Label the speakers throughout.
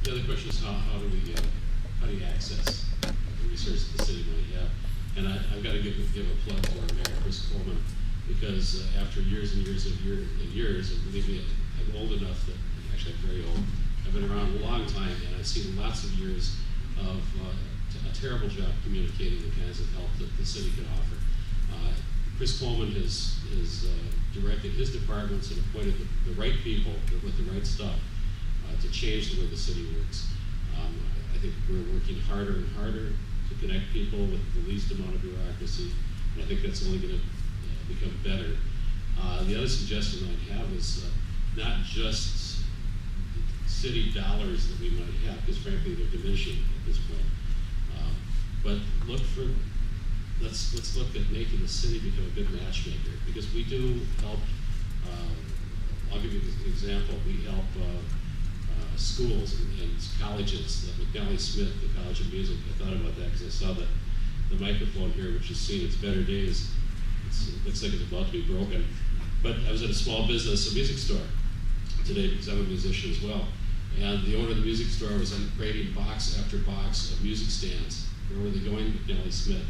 Speaker 1: The other question is how do you access the resources the city might have? And I've got to give a plug for Mayor Chris Coleman, because after years and years and believe me, I'm old enough that, actually I'm very old, I've been around a long time, and I've seen lots of years of a terrible job communicating the kinds of help that the city can offer. Chris Coleman has directed his departments and appointed the right people with the right stuff to change the way the city works. I think we're working harder and harder to connect people with the least amount of bureaucracy, and I think that's only going to become better. The other suggestion I have is not just city dollars that we might have, because frankly they're diminishing at this point, but let's look at making the city become a good matchmaker, because we do help. I'll give you an example. We help schools and colleges. McFarlane Smith, the College of Music. I thought about that because I saw the microphone here, which has seen its better days. It looks like it's about to be broken. But I was at a small business, a music store today, because I'm a musician as well. And the owner of the music store was creating box after box of music stands. Where were they going? McFarlane Smith,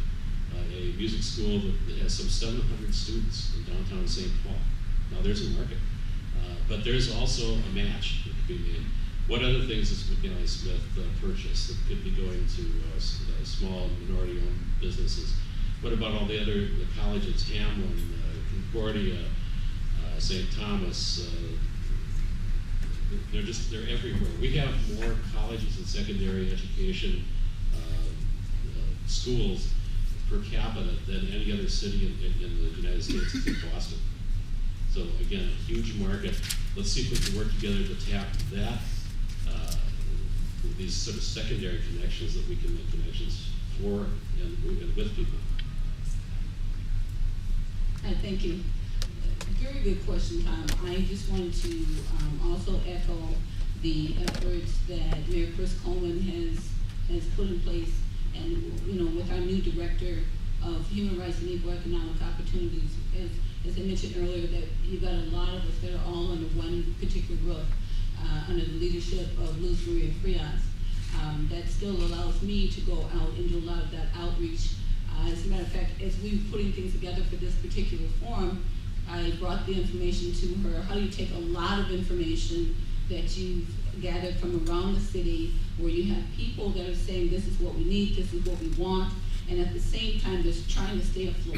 Speaker 1: a music school that has some 700 students in downtown St. Paul. Now there's a market, but there's also a match that could be made. What other things does McFarlane Smith purchase that could be going to small minority-owned businesses? What about all the other colleges, Hamlin, Concordia, St. Thomas? They're everywhere. We have more colleges and secondary education schools per capita than any other city in the United States, except Boston. So again, a huge market. Let's see if we can work together to tap that, these sort of secondary connections that we can make connections for and with people.
Speaker 2: Thank you. Very good question, Tom. I just wanted to also echo the efforts that Mayor Chris Coleman has put in place, and with our new director of Human Rights and Equal Economic Opportunities, as I mentioned earlier, that you've got a lot of us that are all under one particular roof, under the leadership of Luz Maria Frias. That still allows me to go out and do a lot of that outreach. As a matter of fact, as we were putting things together for this particular forum, I brought the information to her. How do you take a lot of information that you've gathered from around the city, where you have people that are saying this is what we need, this is what we want, and at the same time they're trying to stay afloat.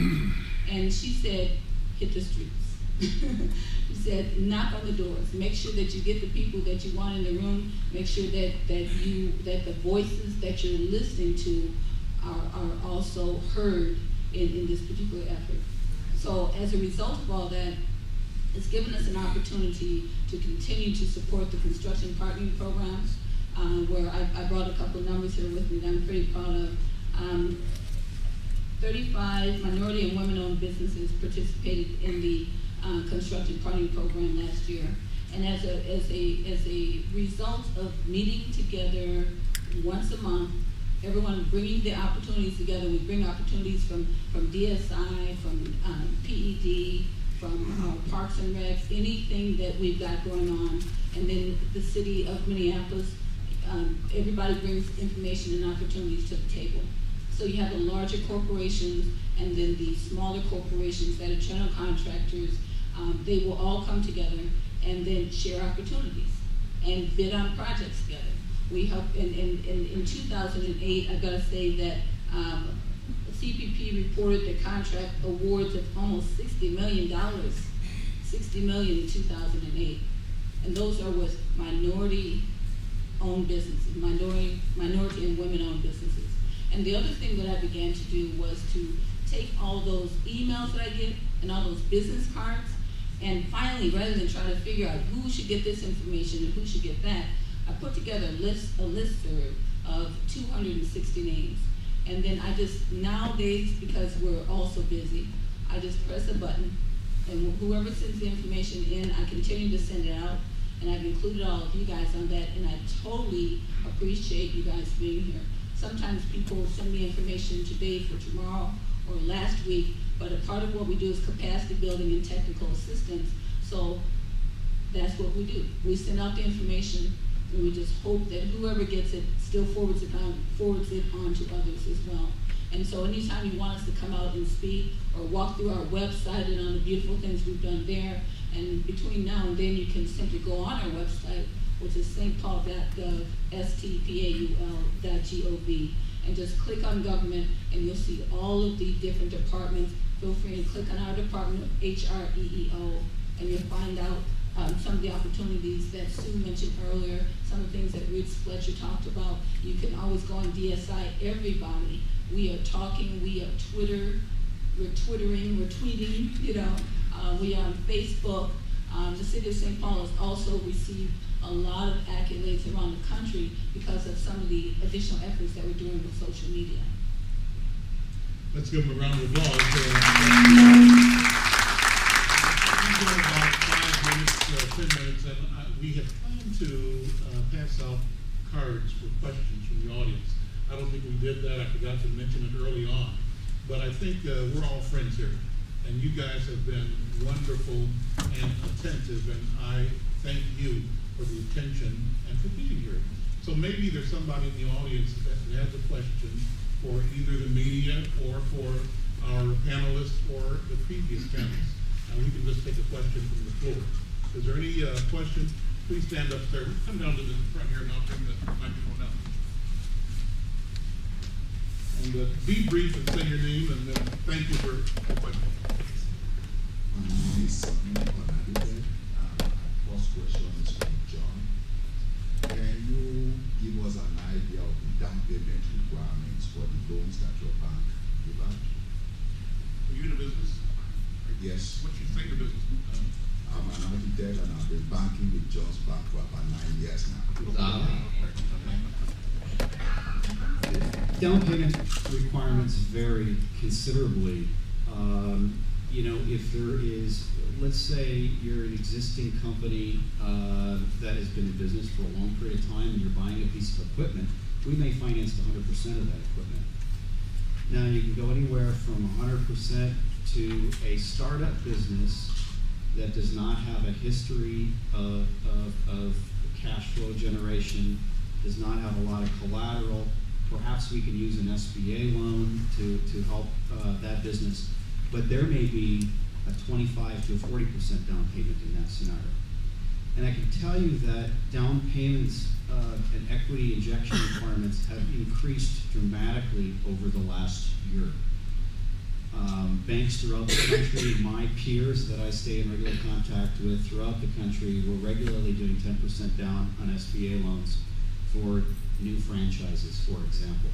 Speaker 2: And she said, hit the streets. She said, knock on the doors. Make sure that you get the people that you want in the room. Make sure that the voices that you're listening to are also heard in this particular effort. So as a result of all that, it's given us an opportunity to continue to support the construction partnering programs, where I brought a couple of numbers here with me that I'm pretty proud of. 35 minority and women-owned businesses participated in the construction partnering program last year. And as a result of meeting together once a month, everyone bringing the opportunities together. We bring opportunities from DSI, from PED, from Parks and Recs, anything that we've got going on. And then the city of Minneapolis, everybody brings information and opportunities to the table. So you have the larger corporations and then the smaller corporations that are general contractors. They will all come together and then share opportunities and bid on projects together. We help in 2008, I've got to say that CPP reported the contract awards of almost $60 million, $60 million in 2008. And those are with minority-owned businesses, minority and women-owned businesses. And the other thing that I began to do was to take all those emails that I get and all those business cards, and finally, rather than try to figure out who should get this information and who should get that, I put together a listserv of 260 names. And then I just, nowadays, because we're all so busy, I just press a button, and whoever sends the information in, I continue to send it out, and I've included all of you guys on that, and I totally appreciate you guys being here. Sometimes people send me information today for tomorrow or last week, but a part of what we do is capacity building and technical assistance, so that's what we do. We send out the information, And we just hope that whoever gets it still forwards it on to others as well. And so anytime you want us to come out and speak or walk through our website and on the beautiful things we've done there, and between now and then you can simply go on our website, which is stpaul.gov, stpaul.gov, and just click on government and you'll see all of the different departments. Feel free to click on our department of HREEO and you'll find out some of the opportunities that Sue mentioned earlier, some of the things that Rich Fletcher talked about. You can always go on DSI, everybody. We are talking, we are we're twittering, we're tweeting, you know. We are on Facebook. The city of St. Paul has also received a lot of accolades around the country because of some of the additional efforts that we're doing with social media.
Speaker 3: Let's give them a round of applause. We've got about 5 minutes, 10 minutes, and we have planned to pass out cards for questions from the audience. I don't think we did that. I forgot to mention it early on. But I think we're all friends here. And you guys have been wonderful and attentive, and I thank you for the attention and for being here. So maybe there's somebody in the audience that has a question for either the media or for our panelists or the previous panelists. And we can just take a question from the floor. Is there any question? Please stand up there. Come down to the front here and I'll bring the microphone out. And be brief and say your name, and thank you for the question.
Speaker 4: My name is Onadibe. First question is from John. Can you give us an idea of the down payment requirements for the loans that your bank give out?
Speaker 3: Are you in a business?
Speaker 4: Yes.
Speaker 3: What's your thing of business?
Speaker 4: I'm an architect and I've been banking with John's Bank for about 9 years now.
Speaker 5: Down payment requirements vary considerably. You know, if there is, let's say you're an existing company that has been in business for a long period of time and you're buying a piece of equipment, we may finance 100% of that equipment. Now you can go anywhere from 100% to a startup business that does not have a history of cash flow generation, does not have a lot of collateral. Perhaps we can use an SBA loan to help that business. But there may be a 25 to a 40% down payment in that scenario. And I can tell you that down payments and equity injection requirements have increased dramatically over the last year. Banks throughout the country, my peers that I stay in regular contact with throughout the country, were regularly doing 10% down on SBA loans for new franchises, for example.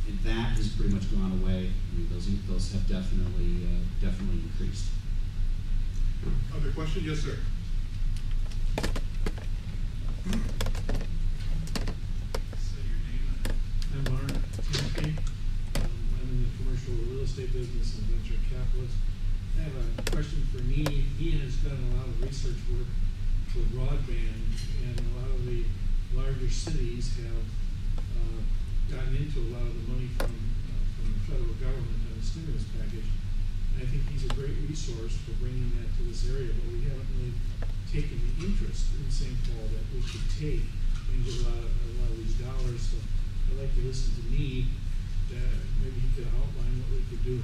Speaker 5: And that has pretty much gone away. I mean, those have definitely increased.
Speaker 3: Other question? Yes, sir. Say your name.
Speaker 6: I'm Mark Timothy. I'm in the commercial real estate business and venture capitalist. I have a question for Nene. Nene has done a lot of research work for broadband, and a lot of the larger cities have gotten into a lot of the money from the federal government on the stimulus package. And I think he's a great resource for bringing that to this area, but we haven't really taken the interest in St. Paul that we should take and get a lot of these dollars. So I'd like to listen to Nene. Maybe he could outline what we could do.